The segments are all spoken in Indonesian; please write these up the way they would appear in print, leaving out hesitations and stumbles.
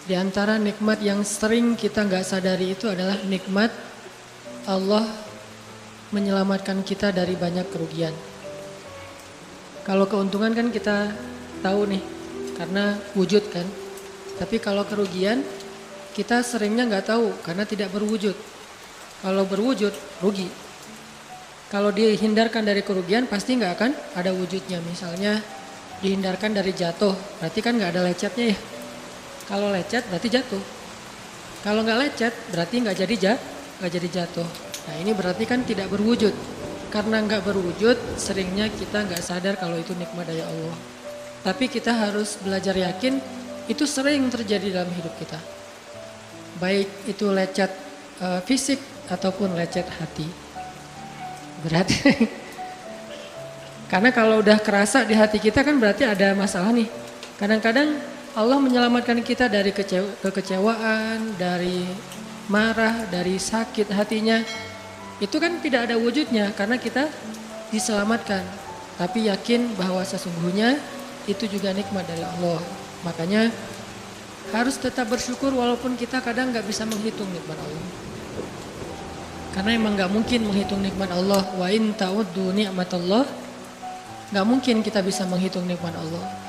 Di antara nikmat yang sering kita nggak sadari itu adalah nikmat Allah menyelamatkan kita dari banyak kerugian. Kalau keuntungan kan kita tahu nih, karena wujud kan. Tapi kalau kerugian, kita seringnya nggak tahu karena tidak berwujud. Kalau berwujud, rugi. Kalau dihindarkan dari kerugian, pasti nggak akan ada wujudnya. Misalnya dihindarkan dari jatuh, berarti kan nggak ada lecetnya ya. Kalau lecet berarti jatuh. Kalau nggak lecet berarti nggak jadi jatuh. Nah ini berarti kan tidak berwujud. Karena nggak berwujud, seringnya kita nggak sadar kalau itu nikmat dari Allah. Tapi kita harus belajar yakin itu sering terjadi dalam hidup kita. Baik itu lecet fisik ataupun lecet hati. Berat. Karena kalau udah kerasa di hati kita kan berarti ada masalah nih. Kadang-kadang Allah menyelamatkan kita dari kekecewaan, dari marah, dari sakit hatinya. Itu kan tidak ada wujudnya karena kita diselamatkan. Tapi yakin bahwa sesungguhnya itu juga nikmat dari Allah. Makanya harus tetap bersyukur walaupun kita kadang gak bisa menghitung nikmat Allah. Karena emang gak mungkin menghitung nikmat Allah. Wa in ta'uddu ni'matallah. Gak mungkin kita bisa menghitung nikmat Allah.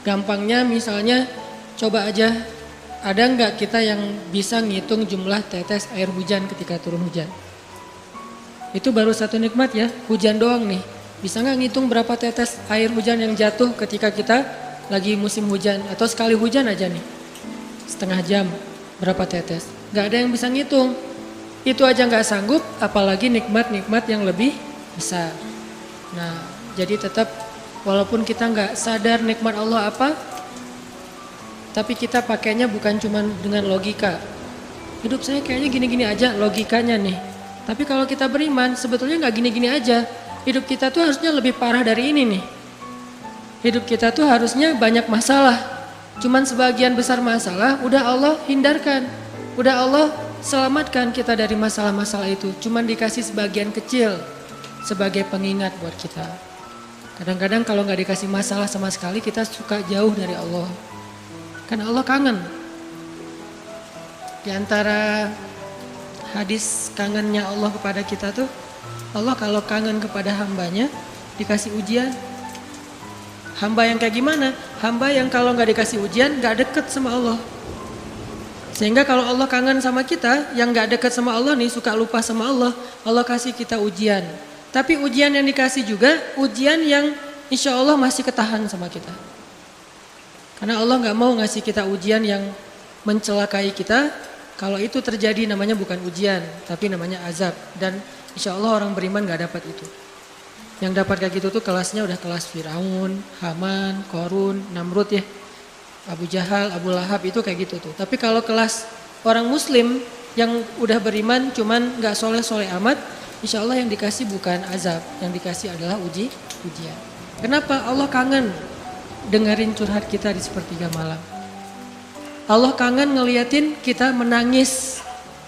Gampangnya misalnya coba aja, ada nggak kita yang bisa ngitung jumlah tetes air hujan ketika turun hujan? Itu baru satu nikmat ya, hujan doang nih. Bisa nggak ngitung berapa tetes air hujan yang jatuh ketika kita lagi musim hujan? Atau sekali hujan aja nih, setengah jam berapa tetes? Nggak ada yang bisa ngitung. Itu aja nggak sanggup, apalagi nikmat-nikmat yang lebih besar. Nah, jadi tetap walaupun kita nggak sadar nikmat Allah apa, tapi kita pakainya bukan cuma dengan logika. Hidup saya kayaknya gini-gini aja logikanya nih. Tapi kalau kita beriman sebetulnya nggak gini-gini aja. Hidup kita tuh harusnya lebih parah dari ini nih. Hidup kita tuh harusnya banyak masalah. Cuman sebagian besar masalah udah Allah hindarkan. Udah Allah selamatkan kita dari masalah-masalah itu. Cuman dikasih sebagian kecil sebagai pengingat buat kita. Kadang-kadang kalau nggak dikasih masalah sama sekali kita suka jauh dari Allah. Karena Allah kangen. Di antara hadis kangennya Allah kepada kita tuh, Allah kalau kangen kepada hambanya dikasih ujian. Hamba yang kayak gimana? Hamba yang kalau nggak dikasih ujian nggak deket sama Allah. Sehingga kalau Allah kangen sama kita, yang nggak deket sama Allah nih suka lupa sama Allah, Allah kasih kita ujian. Tapi ujian yang dikasih juga ujian yang insya Allah masih ketahan sama kita. Karena Allah gak mau ngasih kita ujian yang mencelakai kita. Kalau itu terjadi namanya bukan ujian, tapi namanya azab. Dan insya Allah orang beriman gak dapat itu. Yang dapat kayak gitu tuh kelasnya udah kelas Firaun, Haman, Korun, Namrud ya. Abu Jahal, Abu Lahab itu kayak gitu tuh. Tapi kalau kelas orang muslim yang udah beriman cuman gak soleh-soleh amat, insya Allah yang dikasih bukan azab, yang dikasih adalah ujian. Kenapa? Allah kangen dengerin curhat kita di sepertiga malam. Allah kangen ngeliatin kita menangis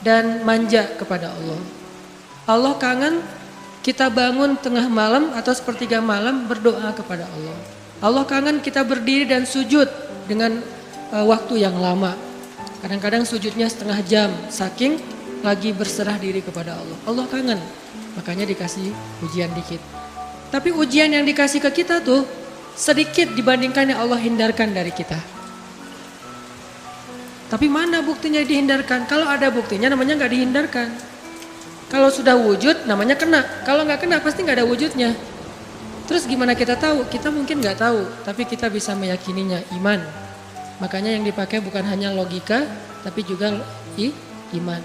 dan manja kepada Allah. Allah kangen kita bangun tengah malam atau sepertiga malam berdoa kepada Allah. Allah kangen kita berdiri dan sujud dengan waktu yang lama. Kadang-kadang sujudnya setengah jam, saking lagi berserah diri kepada Allah. Allah kangen. Makanya dikasih ujian dikit. Tapi ujian yang dikasih ke kita tuh sedikit dibandingkan yang Allah hindarkan dari kita. Tapi mana buktinya dihindarkan? Kalau ada buktinya namanya gak dihindarkan. Kalau sudah wujud namanya kena. Kalau gak kena pasti gak ada wujudnya. Terus gimana kita tahu? Kita mungkin gak tahu. Tapi kita bisa meyakininya, iman. Makanya yang dipakai bukan hanya logika tapi juga iman.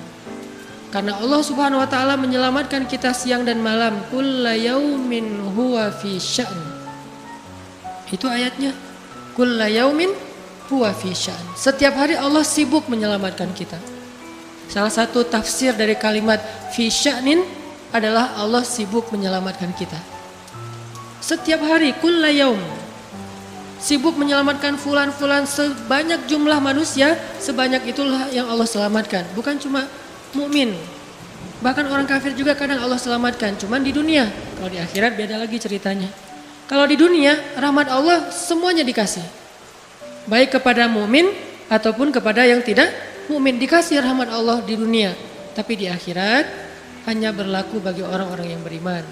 Karena Allah Subhanahu wa taala menyelamatkan kita siang dan malam. Kulla yaumin huwa fi sya'n. Itu ayatnya. Kulla yaumin huwa fi sya'n. Setiap hari Allah sibuk menyelamatkan kita. Salah satu tafsir dari kalimat fi sya'nin adalah Allah sibuk menyelamatkan kita. Setiap hari kulla yaum. Sibuk menyelamatkan fulan-fulan, sebanyak jumlah manusia, sebanyak itulah yang Allah selamatkan. Bukan cuma mukmin, bahkan orang kafir juga kadang Allah selamatkan. Cuman di dunia, kalau di akhirat beda lagi ceritanya. Kalau di dunia rahmat Allah semuanya dikasih, baik kepada mukmin ataupun kepada yang tidak mukmin. Dikasih rahmat Allah di dunia, tapi di akhirat hanya berlaku bagi orang-orang yang beriman.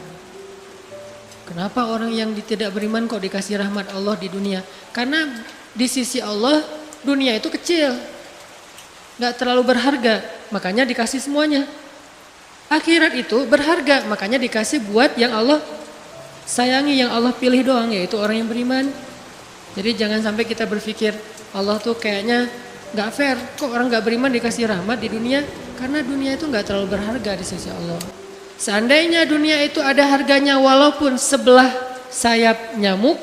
Kenapa orang yang tidak beriman kok dikasih rahmat Allah di dunia? Karena di sisi Allah dunia itu kecil, gak terlalu berharga, makanya dikasih semuanya. Akhirat itu berharga, makanya dikasih buat yang Allah sayangi, yang Allah pilih doang, yaitu orang yang beriman. Jadi jangan sampai kita berpikir Allah tuh kayaknya gak fair, kok orang gak beriman dikasih rahmat di dunia? Karena dunia itu gak terlalu berharga di sisi Allah. Seandainya dunia itu ada harganya walaupun sebelah sayap nyamuk,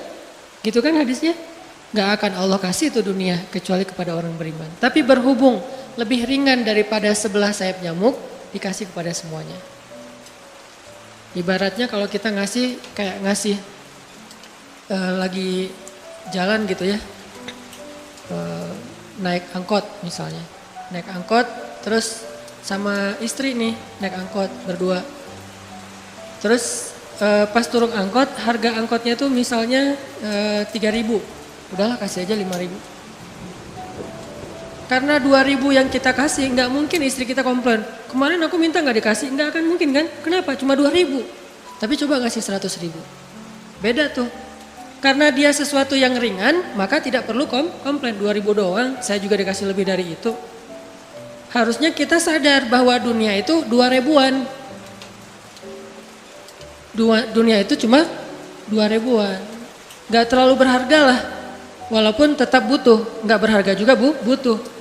gitu kan hadisnya, gak akan Allah kasih itu dunia kecuali kepada orang beriman. Tapi berhubung lebih ringan daripada sebelah sayap nyamuk, dikasih kepada semuanya. Ibaratnya kalau kita ngasih kayak ngasih lagi jalan gitu ya, naik angkot misalnya, naik angkot terus sama istri nih naik angkot berdua, terus pas turun angkot harga angkotnya tuh misalnya 3.000, udahlah kasih aja 5.000. Karena 2.000 yang kita kasih, nggak mungkin istri kita komplain. Kemarin aku minta nggak dikasih, nggak akan mungkin kan? Kenapa? Cuma 2.000. Tapi coba ngasih 100.000. Beda tuh. Karena dia sesuatu yang ringan, maka tidak perlu komplain. 2.000 doang, saya juga dikasih lebih dari itu. Harusnya kita sadar bahwa dunia itu 2.000-an. Dunia itu cuma 2.000-an. Nggak terlalu berharga lah. Walaupun tetap butuh, nggak berharga juga butuh.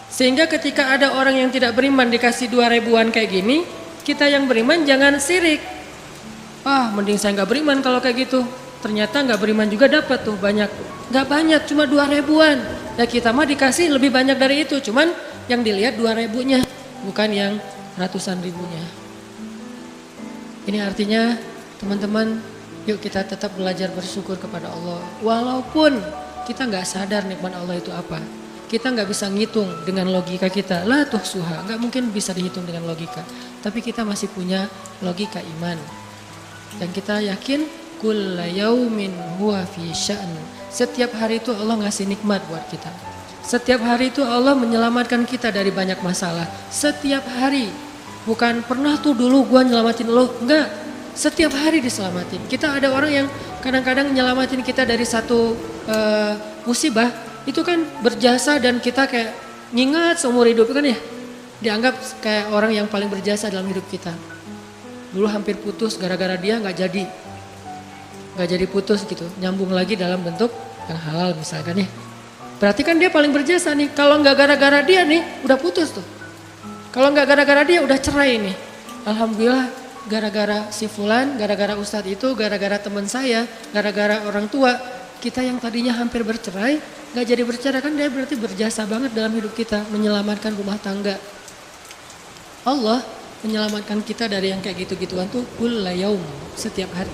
Sehingga ketika ada orang yang tidak beriman dikasih 2.000-an kayak gini, kita yang beriman jangan sirik. Mending saya nggak beriman kalau kayak gitu. Ternyata nggak beriman juga dapat tuh banyak. Nggak banyak, cuma 2.000-an. Ya kita mah dikasih lebih banyak dari itu. Cuman yang dilihat 2.000-nya, bukan yang ratusan ribunya. Ini artinya teman-teman, yuk kita tetap belajar bersyukur kepada Allah. Walaupun kita nggak sadar nikmat Allah itu apa. Kita nggak bisa ngitung dengan logika kita. La tuhsuha, nggak mungkin bisa dihitung dengan logika. Tapi kita masih punya logika iman. Dan kita yakin kulla yaumin huwa fi sya'n. Setiap hari itu Allah ngasih nikmat buat kita. Setiap hari itu Allah menyelamatkan kita dari banyak masalah. Setiap hari. Bukan pernah tuh dulu gua nyelamatin lo, enggak. Setiap hari diselamatin. Kita ada orang yang kadang-kadang nyelamatin kita dari satu musibah, itu kan berjasa dan kita kayak ngingat seumur hidup kan ya. Dianggap kayak orang yang paling berjasa dalam hidup kita. Dulu hampir putus gara-gara dia nggak jadi putus gitu. Nyambung lagi dalam bentuk yang halal misalkan ya. Berarti kan dia paling berjasa nih. Kalau nggak gara-gara dia nih udah putus tuh. Kalau nggak gara-gara dia udah cerai nih. Alhamdulillah gara-gara si fulan, gara-gara ustadz itu, gara-gara teman saya, gara-gara orang tua. Kita yang tadinya hampir bercerai, gak jadi bercerai kan dia berarti berjasa banget dalam hidup kita. Menyelamatkan rumah tangga. Allah menyelamatkan kita dari yang kayak gitu-gituan tuh kulla yaum, setiap hari.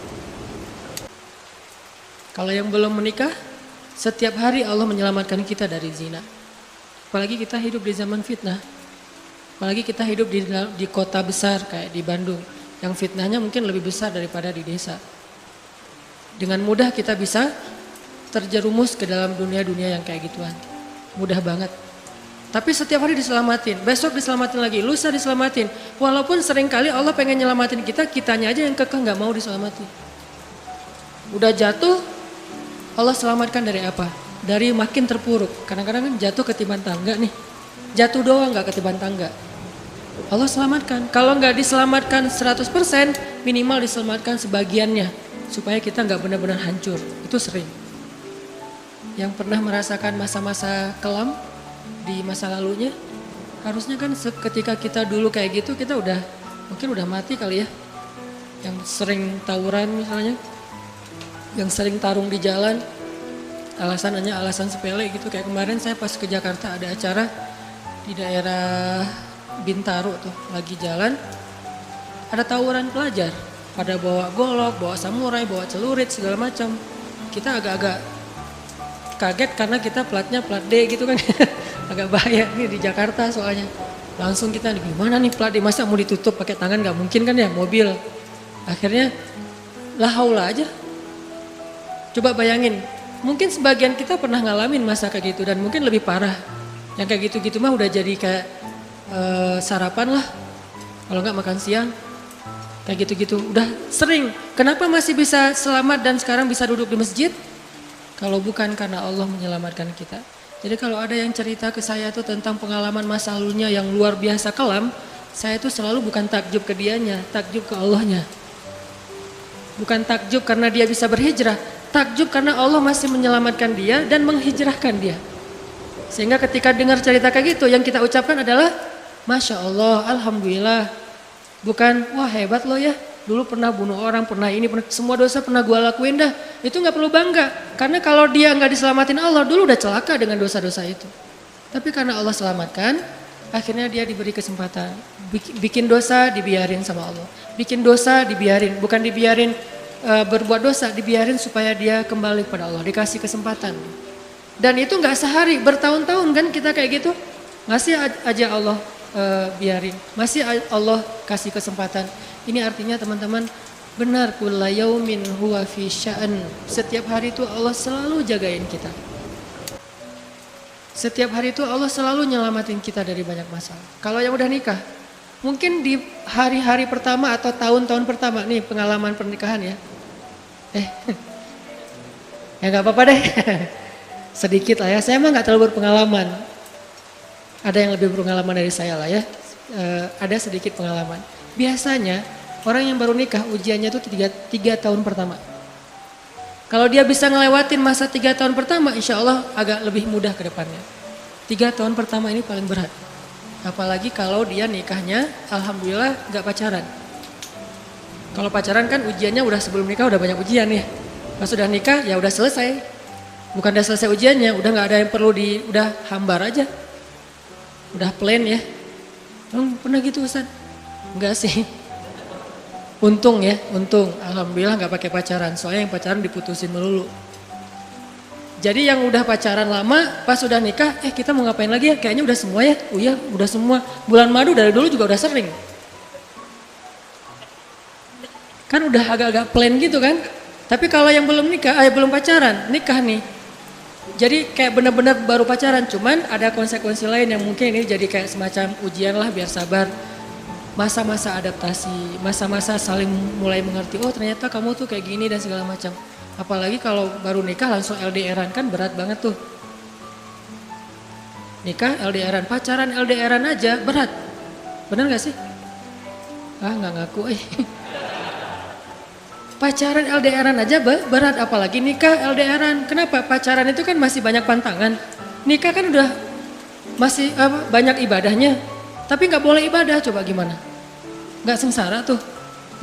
Kalau yang belum menikah, setiap hari Allah menyelamatkan kita dari zina. Apalagi kita hidup di zaman fitnah. Apalagi kita hidup di kota besar kayak di Bandung. Yang fitnahnya mungkin lebih besar daripada di desa. Dengan mudah kita bisa terjerumus ke dalam dunia-dunia yang kayak gituan. Mudah banget. Tapi setiap hari diselamatin, besok diselamatin lagi, lusa diselamatin. Walaupun seringkali Allah pengen nyelamatin kita, kitanya aja yang kekeh gak mau diselamatin. Udah jatuh, Allah selamatkan dari apa? Dari makin terpuruk. Kadang-kadang kan jatuh ketiban tangga nih. Jatuh doang gak ketiban tangga. Allah selamatkan. Kalau gak diselamatkan 100%, minimal diselamatkan sebagiannya. Supaya kita gak benar-benar hancur. Itu sering. Yang pernah merasakan masa-masa kelam di masa lalunya, harusnya kan ketika kita dulu kayak gitu kita mungkin udah mati kali ya. Yang sering tawuran misalnya, yang sering tarung di jalan, alasannya alasan sepele gitu. Kayak kemarin saya pas ke Jakarta ada acara di daerah Bintaro tuh, lagi jalan, ada tawuran pelajar, pada bawa golok, bawa samurai, bawa celurit segala macam. Kita agak-agak kaget karena kita platnya plat D gitu kan. Agak bahaya nih di Jakarta soalnya. Langsung kita gimana nih plat D, masa mau ditutup pakai tangan, gak mungkin kan ya mobil. Akhirnya la haula aja. Coba bayangin, mungkin sebagian kita pernah ngalamin masa kayak gitu dan mungkin lebih parah. Yang kayak gitu-gitu mah udah jadi kayak sarapan lah. Kalau nggak makan siang. Kayak gitu-gitu udah sering. Kenapa masih bisa selamat dan sekarang bisa duduk di masjid? Kalau bukan karena Allah menyelamatkan kita. Jadi kalau ada yang cerita ke saya tuh tentang pengalaman masa lalunya yang luar biasa kelam, saya tuh selalu bukan takjub ke dianya, takjub ke Allahnya. Bukan takjub karena dia bisa berhijrah, takjub karena Allah masih menyelamatkan dia dan menghijrahkan dia. Sehingga ketika dengar cerita kayak gitu, yang kita ucapkan adalah Masya Allah, Alhamdulillah. Bukan, wah hebat lo ya, dulu pernah bunuh orang, pernah ini, pernah, semua dosa pernah gue lakuin dah. Itu gak perlu bangga, karena kalau dia gak diselamatin Allah, dulu udah celaka dengan dosa-dosa itu. Tapi karena Allah selamatkan, akhirnya dia diberi kesempatan. Bikin dosa dibiarin sama Allah. Bikin dosa dibiarin, bukan dibiarin berbuat dosa, dibiarin supaya dia kembali kepada Allah, dikasih kesempatan. Dan itu gak sehari, bertahun-tahun kan kita kayak gitu. Ngasih aja Allah biarin, masih Allah kasih kesempatan. Ini artinya teman-teman, benar kulla yaumin huwa fi sya'an. Setiap hari itu Allah selalu jagain kita. Setiap hari itu Allah selalu nyelamatin kita dari banyak masalah. Kalau yang udah nikah, mungkin di hari-hari pertama atau tahun-tahun pertama nih pengalaman pernikahan ya. Ya nggak apa-apa deh. Sedikit lah ya, saya mah nggak terlalu berpengalaman. Ada yang lebih berpengalaman dari saya lah ya. Ada sedikit pengalaman. Biasanya orang yang baru nikah ujiannya itu 3 tahun pertama. Kalau dia bisa ngelewatin masa 3 tahun pertama, insya Allah agak lebih mudah ke depannya. 3 tahun pertama ini paling berat. Apalagi kalau dia nikahnya alhamdulillah gak pacaran. Kalau pacaran kan ujiannya udah sebelum nikah udah banyak ujian ya. Pas sudah nikah ya udah selesai. Bukan udah selesai ujiannya, udah gak ada yang perlu udah hambar aja. Udah plain ya. Pernah gitu Ustaz? Enggak sih. Untung ya, untung. Alhamdulillah gak pakai pacaran. Soalnya yang pacaran diputusin melulu. Jadi yang udah pacaran lama, pas udah nikah, kita mau ngapain lagi ya? Kayaknya udah semua ya. Oh iya, udah semua. Bulan madu dari dulu juga udah sering. Kan udah agak-agak plain gitu kan. Tapi kalau yang belum nikah, belum pacaran, nikah nih. Jadi kayak benar-benar baru pacaran, cuman ada konsekuensi lain yang mungkin ini jadi kayak semacam ujian lah biar sabar. Masa-masa adaptasi, masa-masa saling mulai mengerti, oh ternyata kamu tuh kayak gini dan segala macam. Apalagi kalau baru nikah langsung LDRan kan berat banget tuh. Nikah LDRan, pacaran LDRan aja berat. Bener gak sih? Nggak ngaku Pacaran LDRan aja berat, apalagi nikah LDRan. Kenapa? Pacaran itu kan masih banyak pantangan. Nikah kan udah masih banyak ibadahnya. Tapi nggak boleh ibadah, coba gimana? Nggak sengsara tuh,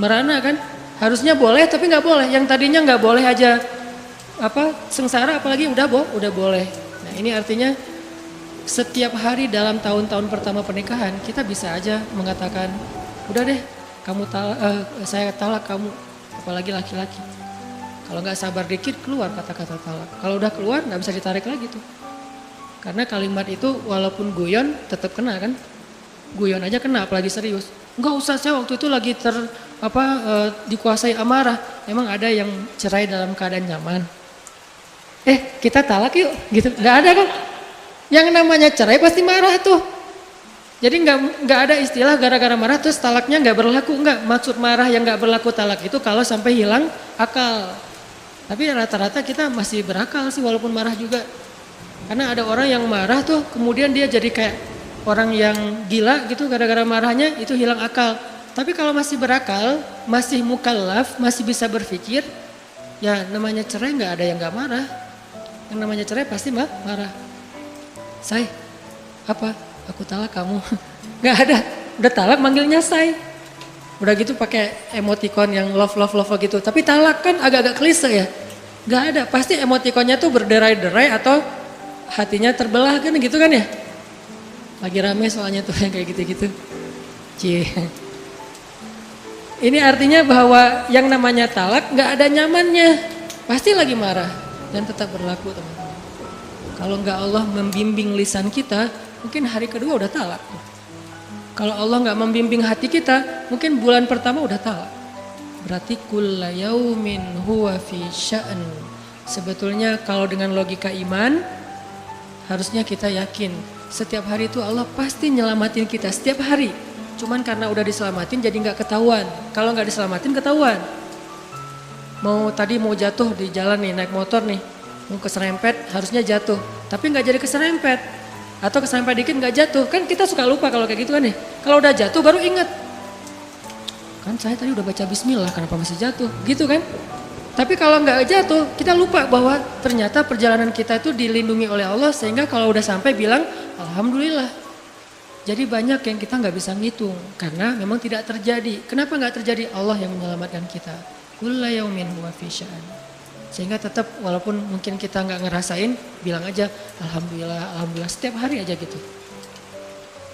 merana kan? Harusnya boleh tapi nggak boleh. Yang tadinya nggak boleh aja sengsara, apalagi udah boleh. Nah ini artinya setiap hari dalam tahun-tahun pertama pernikahan kita bisa aja mengatakan, udah deh, saya talak kamu. Apalagi laki-laki. Kalau nggak sabar dikit keluar kata-kata talak. Kalau udah keluar nggak bisa ditarik lagi tuh. Karena kalimat itu walaupun guyon tetap kena kan. Guyon aja kena apalagi serius. Enggak usah, saya waktu itu lagi dikuasai amarah. Emang ada yang cerai dalam keadaan nyaman. Kita talak yuk gitu. Nggak ada kan. Yang namanya cerai pasti marah tuh. Jadi nggak ada istilah gara-gara marah terus talaknya nggak berlaku, nggak. Maksud marah yang nggak berlaku talak itu kalau sampai hilang akal. Tapi rata-rata kita masih berakal sih walaupun marah juga. Karena ada orang yang marah tuh kemudian dia jadi kayak orang yang gila gitu gara-gara marahnya itu hilang akal. Tapi kalau masih berakal, masih mukallaf, masih bisa berpikir, ya namanya cerai nggak ada yang nggak marah. Yang namanya cerai pasti marah. Aku talak kamu. Gak ada, udah talak manggilnya say. Udah gitu pakai emoticon yang love gitu. Tapi talak kan agak-agak klise ya. Gak ada, pasti emoticonnya tuh berderai-derai atau hatinya terbelah kan gitu kan ya. Lagi rame soalnya tuh yang kayak gitu-gitu. Ini artinya bahwa yang namanya talak gak ada nyamannya. Pasti lagi marah dan tetap berlaku teman-teman. Kalau gak Allah membimbing lisan kita, mungkin hari kedua udah talak. Kalau Allah nggak membimbing hati kita, mungkin bulan pertama udah talak. Berarti kulla yaumin huwa fi sya'an. Sebetulnya kalau dengan logika iman, harusnya kita yakin Setiap hari itu Allah pasti nyelamatin kita, setiap hari. Cuman karena udah diselamatin jadi nggak ketahuan. Kalau nggak diselamatin ketahuan. Tadi mau jatuh di jalan nih, naik motor nih. Mau keserempet harusnya jatuh. Tapi nggak jadi keserempet. Atau keserempet dikit nggak jatuh. Kan kita suka lupa kalau kayak gitu kan nih. Kalau udah jatuh baru ingat. Kan saya tadi udah baca bismillah, kenapa masih jatuh? Gitu kan? Tapi kalau nggak jatuh, kita lupa bahwa ternyata perjalanan kita itu dilindungi oleh Allah. Sehingga kalau udah sampai bilang, alhamdulillah. Jadi banyak yang kita nggak bisa ngitung karena memang tidak terjadi. Kenapa nggak terjadi? Allah yang menyelamatkan kita. Kulla yaumin huwa fi sya'an. Sehingga tetap walaupun mungkin kita nggak ngerasain, bilang aja alhamdulillah, alhamdulillah setiap hari aja gitu.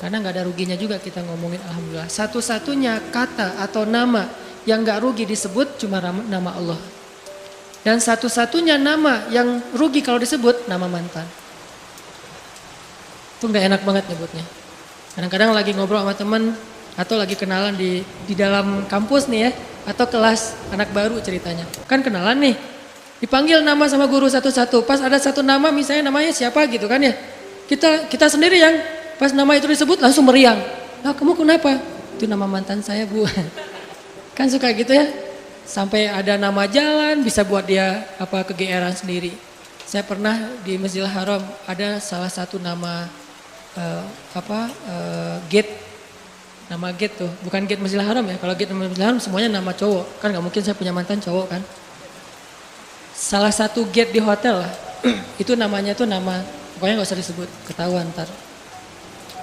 Karena nggak ada ruginya juga kita ngomongin alhamdulillah. Satu-satunya kata atau nama yang nggak rugi disebut cuma nama Allah. Dan satu-satunya nama yang rugi kalau disebut nama mantan. Itu nggak enak banget nyebutnya. Kadang-kadang lagi ngobrol sama teman atau lagi kenalan di dalam kampus nih ya, atau kelas anak baru ceritanya. Kan kenalan nih, dipanggil nama sama guru satu-satu. Pas ada satu nama misalnya namanya siapa gitu kan ya. Kita sendiri yang pas nama itu disebut langsung meriang. Nah kamu kenapa? Itu nama mantan saya bu. Kan suka gitu ya. Sampai ada nama jalan bisa buat dia kegeeran sendiri. Saya pernah di Masjidil Haram ada salah satu nama gate, nama gate tuh, bukan gate Masjidil Haram ya. Kalau gate Masjidil Haram semuanya nama cowok, kan nggak mungkin saya punya mantan cowok kan. Salah satu gate di hotel lah, itu namanya tuh nama, pokoknya nggak usah disebut, ketahuan ntar,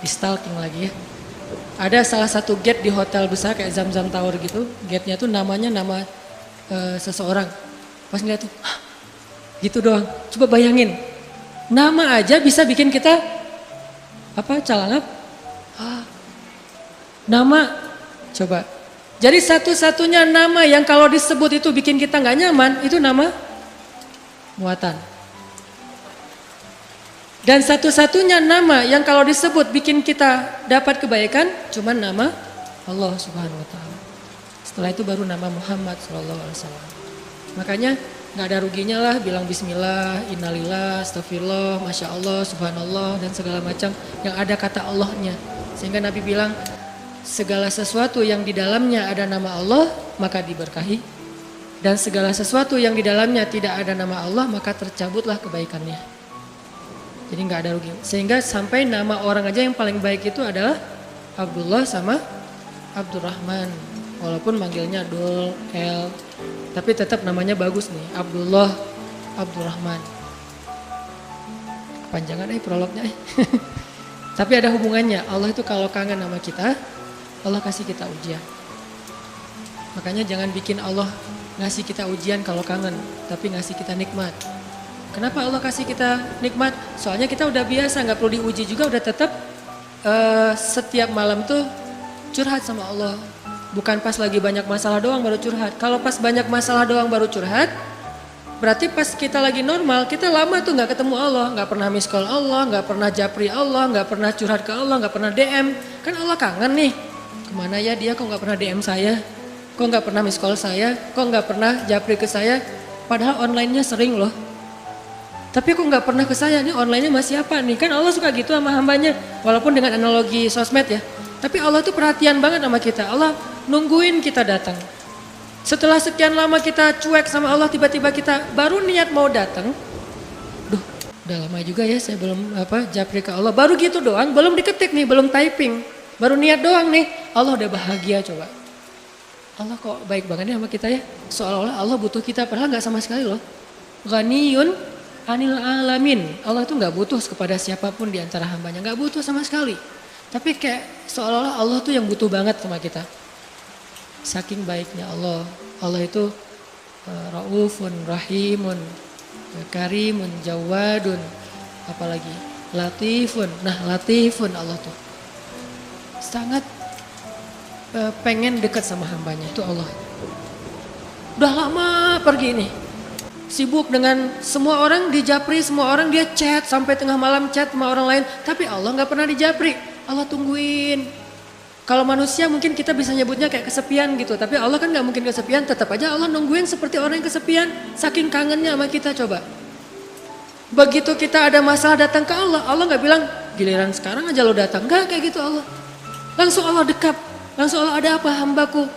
di stalking lagi ya. Ada salah satu gate di hotel besar kayak Zam-Zam Tower gitu, gate-nya tuh namanya nama seseorang. Pas ngeliat tuh, gitu doang. Coba bayangin, nama aja bisa bikin kita calangap? Nama, coba. Jadi satu-satunya nama yang kalau disebut itu bikin kita nggak nyaman, itu nama muatan. Dan satu-satunya nama yang kalau disebut bikin kita dapat kebaikan, cuma nama Allah Subhanahu Wa Taala. Setelah itu baru nama Muhammad Sallallahu Alaihi Wasallam. Makanya nggak ada ruginya lah bilang bismillah, innalillah, astagfirullah, masya Allah, subhanallah dan segala macam yang ada kata Allahnya. Sehingga Nabi bilang segala sesuatu yang di dalamnya ada nama Allah maka diberkahi. Dan segala sesuatu yang di dalamnya tidak ada nama Allah maka tercabutlah kebaikannya. Jadi nggak ada rugi. Sehingga sampai nama orang aja yang paling baik itu adalah Abdullah sama Abdurrahman. Walaupun manggilnya Dul, El, tapi tetap namanya bagus nih, Abdullah, Abdurrahman. Kepanjangan prolognya. Tapi ada hubungannya, Allah itu kalau kangen sama kita, Allah kasih kita ujian. Makanya jangan bikin Allah ngasih kita ujian kalau kangen, tapi ngasih kita nikmat. Kenapa Allah kasih kita nikmat? Soalnya kita udah biasa, gak perlu diuji juga, udah tetap setiap malam tuh curhat sama Allah. Bukan pas lagi banyak masalah doang baru curhat. Kalau pas banyak masalah doang baru curhat, berarti pas kita lagi normal, kita lama tuh gak ketemu Allah. Gak pernah miss call Allah, gak pernah japri Allah, gak pernah curhat ke Allah, gak pernah DM. Kan Allah kangen nih, kemana ya dia kok gak pernah DM saya? Kok gak pernah miss call saya? Kok gak pernah japri ke saya? Padahal online-nya sering loh. Tapi kok gak pernah ke saya, nih online-nya masih apa nih? Kan Allah suka gitu sama hambanya, walaupun dengan analogi sosmed ya. Tapi Allah tuh perhatian banget sama kita. Allah nungguin kita datang. Setelah sekian lama kita cuek sama Allah, tiba-tiba kita baru niat mau datang. Duh, udah lama juga ya saya belum japri ke Allah. Baru gitu doang, belum diketik nih, belum typing. Baru niat doang nih, Allah udah bahagia coba. Allah kok baik banget nih sama kita ya. Seolah-olah Allah butuh kita, padahal gak sama sekali loh. Ghaniyun anil alamin. Allah tuh gak butuh kepada siapapun di antara hambanya. Gak butuh sama sekali. Tapi kayak seolah-olah Allah tuh yang butuh banget sama kita. Saking baiknya Allah. Allah itu raufun, rahimun, karimun, jawadun. Apalagi latifun. Nah latifun Allah tuh. Sangat pengen dekat sama hambanya. Itu Allah. Udah lama pergi nih. Sibuk dengan semua orang dijapri, semua orang dia chat. Sampai tengah malam chat sama orang lain. Tapi Allah gak pernah dijapri. Allah tungguin. Kalau manusia mungkin kita bisa nyebutnya kayak kesepian gitu. Tapi Allah kan gak mungkin kesepian. Tetap aja Allah nungguin seperti orang yang kesepian. Saking kangennya sama kita coba. Begitu kita ada masalah datang ke Allah. Allah gak bilang giliran sekarang aja lo datang. Enggak kayak gitu Allah. Langsung Allah dekap, langsung Allah, ada apa hambaku?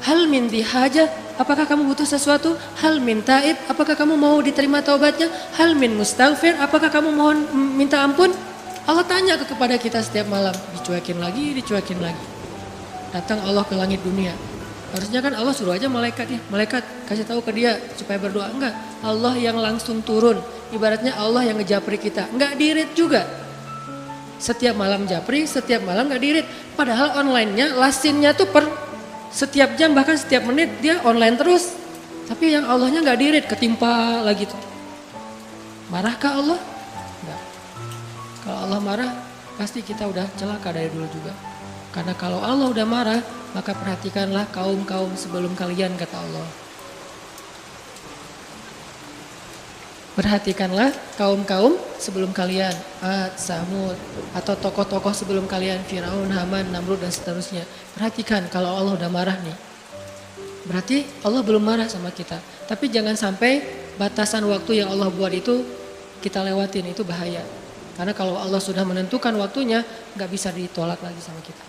Hal min dihaja, apakah kamu butuh sesuatu? Hal min taib, apakah kamu mau diterima taubatnya? Hal min mustaghfir, apakah kamu mohon minta ampun? Allah tanya kepada kita setiap malam, dicuekin lagi, dicuekin lagi. Datang Allah ke langit dunia. Harusnya kan Allah suruh aja malaikat ya, malaikat kasih tahu ke dia supaya berdoa. Enggak, Allah yang langsung turun. Ibaratnya Allah yang ngejapri kita, enggak dirit juga. Setiap malam japri, setiap malam enggak dirit. Padahal online-nya, lasinnya tuh per setiap jam bahkan setiap menit dia online terus. Tapi yang Allahnya enggak dirit, ketimpa lagi tuh. Marahkah Allah? Enggak. Kalau Allah marah, pasti kita udah celaka dari dulu juga. Karena kalau Allah udah marah, maka perhatikanlah kaum-kaum sebelum kalian, kata Allah. Perhatikanlah kaum-kaum sebelum kalian, Ad, Samud, atau tokoh-tokoh sebelum kalian, Firaun, Haman, Namrud, dan seterusnya. Perhatikan kalau Allah udah marah nih. Berarti Allah belum marah sama kita. Tapi jangan sampai batasan waktu yang Allah buat itu kita lewatin, itu bahaya. Karena kalau Allah sudah menentukan waktunya, gak bisa ditolak lagi sama kita.